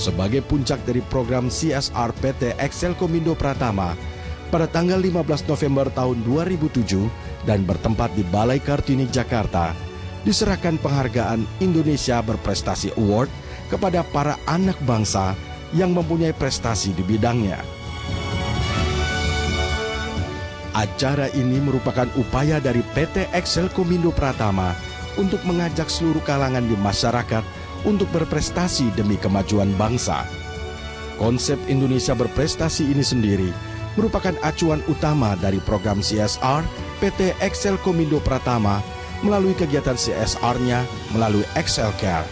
sebagai puncak dari program CSR PT Excelcomindo Pratama pada tanggal 15 November tahun 2007 dan bertempat di Balai Kartini, Jakarta, diserahkan penghargaan Indonesia Berprestasi Award kepada para anak bangsa yang mempunyai prestasi di bidangnya. Acara ini merupakan upaya dari PT Excelcomindo Pratama untuk mengajak seluruh kalangan di masyarakat untuk berprestasi demi kemajuan bangsa. Konsep Indonesia Berprestasi ini sendiri merupakan acuan utama dari program CSR PT Excelcomindo Pratama melalui kegiatan CSR-nya melalui Excelcare.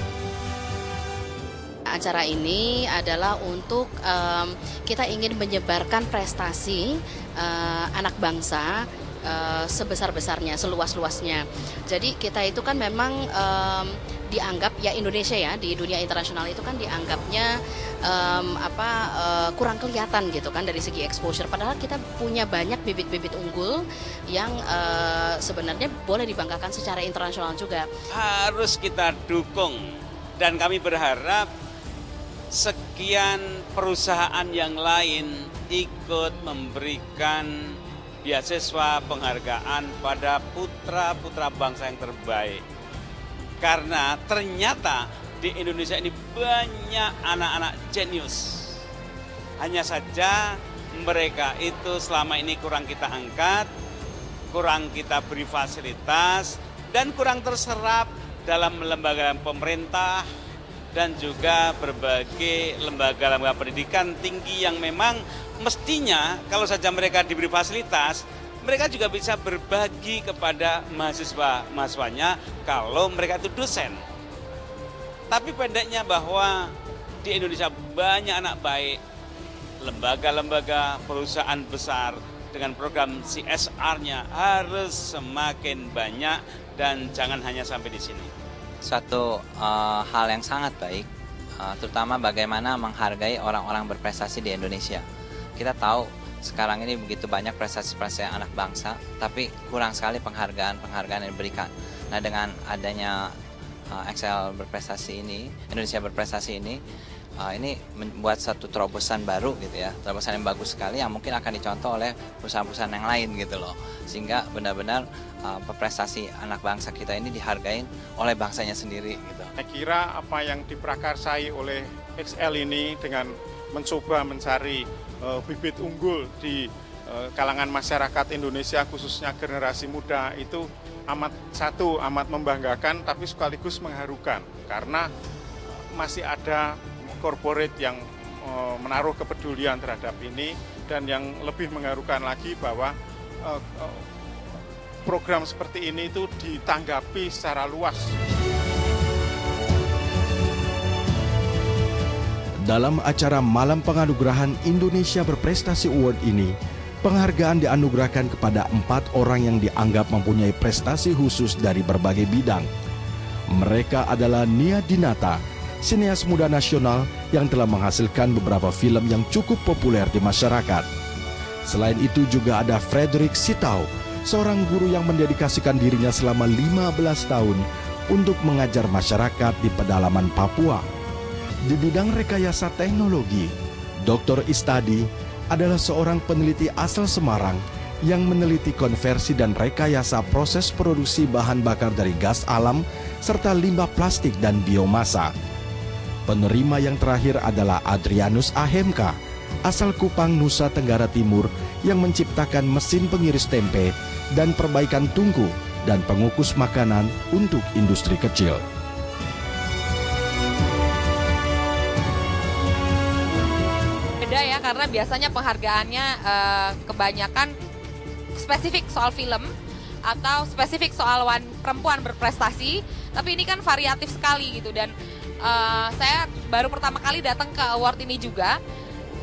Acara ini adalah untuk kita ingin menyebarkan prestasi anak bangsa sebesar-besarnya, seluas-luasnya. Jadi kita itu kan memang dianggap ya Indonesia ya di dunia internasional itu kan dianggapnya kurang kelihatan gitu kan dari segi exposure. Padahal kita punya banyak bibit-bibit unggul yang sebenarnya boleh dibanggakan secara internasional juga. Harus kita dukung dan kami berharap sekian perusahaan yang lain ikut memberikan beasiswa penghargaan pada putra-putra bangsa yang terbaik. Karena ternyata di Indonesia ini banyak anak-anak jenius. Hanya saja mereka itu selama ini kurang kita angkat, kurang kita beri fasilitas, dan kurang terserap dalam lembaga pemerintah dan juga berbagai lembaga-lembaga pendidikan tinggi yang memang mestinya kalau saja mereka diberi fasilitas, mereka juga bisa berbagi kepada mahasiswa-mahasiswanya kalau mereka itu dosen. Tapi pendeknya bahwa di Indonesia banyak anak baik, lembaga-lembaga perusahaan besar dengan program CSR-nya harus semakin banyak dan jangan hanya sampai di sini. Suatu hal yang sangat baik, terutama bagaimana menghargai orang-orang berprestasi di Indonesia. Kita tahu sekarang ini begitu banyak prestasi-prestasi anak bangsa, tapi kurang sekali penghargaan yang diberikan. Nah, dengan adanya Excel berprestasi ini, Indonesia Berprestasi ini membuat satu terobosan baru gitu ya, terobosan yang bagus sekali yang mungkin akan dicontoh oleh perusahaan-perusahaan yang lain gitu loh, sehingga benar-benar prestasi anak bangsa kita ini dihargain oleh bangsanya sendiri gitu. Saya kira apa yang diprakarsai oleh XL ini dengan mencoba mencari bibit unggul di kalangan masyarakat Indonesia khususnya generasi muda itu amat membanggakan tapi sekaligus mengharukan karena masih ada corporate yang menaruh kepedulian terhadap ini dan yang lebih mengharukan lagi bahwa program seperti ini itu ditanggapi secara luas. Dalam acara Malam Penganugerahan Indonesia Berprestasi Award ini, penghargaan dianugerahkan kepada 4 orang yang dianggap mempunyai prestasi khusus dari berbagai bidang. Mereka adalah Nia Dinata, sineas muda nasional yang telah menghasilkan beberapa film yang cukup populer di masyarakat. Selain itu juga ada Frederick Sitau, seorang guru yang mendedikasikan dirinya selama 15 tahun untuk mengajar masyarakat di pedalaman Papua. Di bidang rekayasa teknologi, Dr. Istadi adalah seorang peneliti asal Semarang yang meneliti konversi dan rekayasa proses produksi bahan bakar dari gas alam serta limbah plastik dan biomasa. Penerima yang terakhir adalah Adrianus Ahemka, asal Kupang, Nusa Tenggara Timur yang menciptakan mesin pengiris tempe dan perbaikan tungku dan pengukus makanan untuk industri kecil. Beda ya, karena biasanya penghargaannya kebanyakan spesifik soal film atau spesifik soal perempuan berprestasi, tapi ini kan variatif sekali gitu. Dan saya baru pertama kali datang ke award ini juga,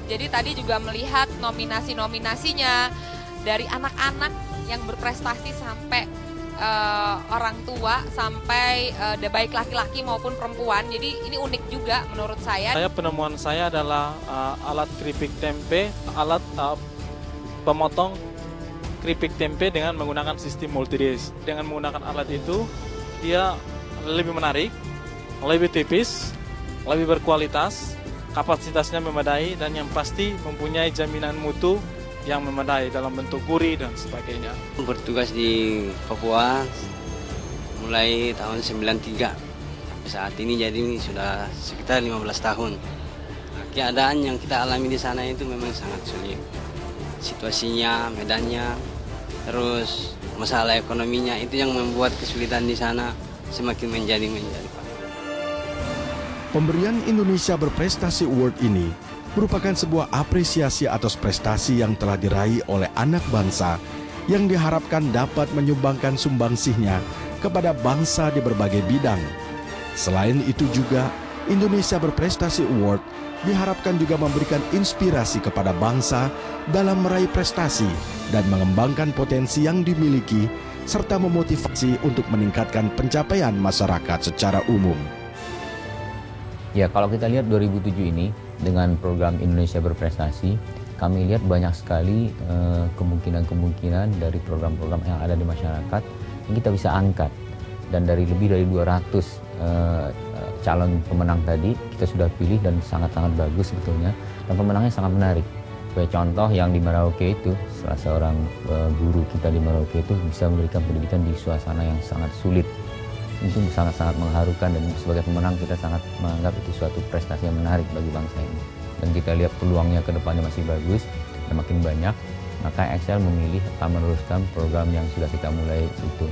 jadi tadi juga melihat nominasi-nominasinya dari anak-anak yang berprestasi sampai orang tua, sampai baik laki-laki maupun perempuan. Jadi ini unik juga menurut saya. Penemuan saya adalah alat keripik tempe, alat pemotong keripik tempe dengan menggunakan sistem multidisk. Dengan menggunakan alat itu, dia lebih menarik, lebih tipis, lebih berkualitas, kapasitasnya memadai, dan yang pasti mempunyai jaminan mutu yang memadai dalam bentuk kuri dan sebagainya. Bertugas di Papua mulai tahun 93 sampai saat ini, jadi ini sudah sekitar 15 tahun. Nah, keadaan yang kita alami di sana itu memang sangat sulit. Situasinya, medannya, terus masalah ekonominya itu yang membuat kesulitan di sana semakin menjadi. Pemberian Indonesia Berprestasi Award ini merupakan sebuah apresiasi atas prestasi yang telah diraih oleh anak bangsa yang diharapkan dapat menyumbangkan sumbangsihnya kepada bangsa di berbagai bidang. Selain itu juga, Indonesia Berprestasi Award diharapkan juga memberikan inspirasi kepada bangsa dalam meraih prestasi dan mengembangkan potensi yang dimiliki, serta memotivasi untuk meningkatkan pencapaian masyarakat secara umum. Ya, kalau kita lihat 2007 ini dengan program Indonesia Berprestasi, kami lihat banyak sekali kemungkinan-kemungkinan dari program-program yang ada di masyarakat yang kita bisa angkat. Dan dari lebih dari 200 calon pemenang tadi kita sudah pilih dan sangat-sangat bagus sebetulnya, dan pemenangnya sangat menarik. Sebagai contoh yang di Merauke itu, salah seorang guru kita di Merauke itu bisa memberikan pendidikan di suasana yang sangat sulit. Itu sangat-sangat mengharukan, dan sebagai pemenang kita sangat menganggap itu suatu prestasi yang menarik bagi bangsa ini. Dan kita lihat peluangnya ke depannya masih bagus dan makin banyak, maka Excel memilih akan meneruskan program yang sudah kita mulai itu.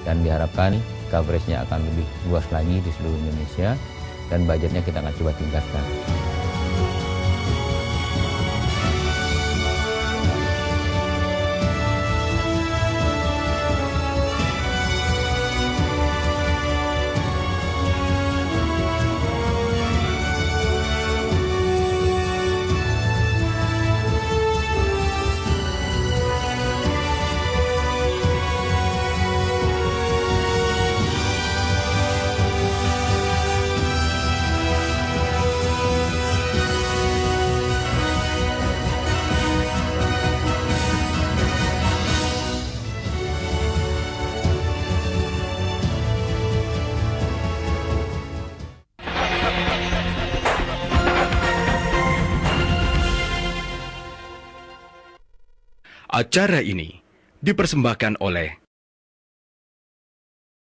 Dan diharapkan coveragenya akan lebih luas lagi di seluruh Indonesia, dan budgetnya kita akan coba tingkatkan. Acara ini dipersembahkan oleh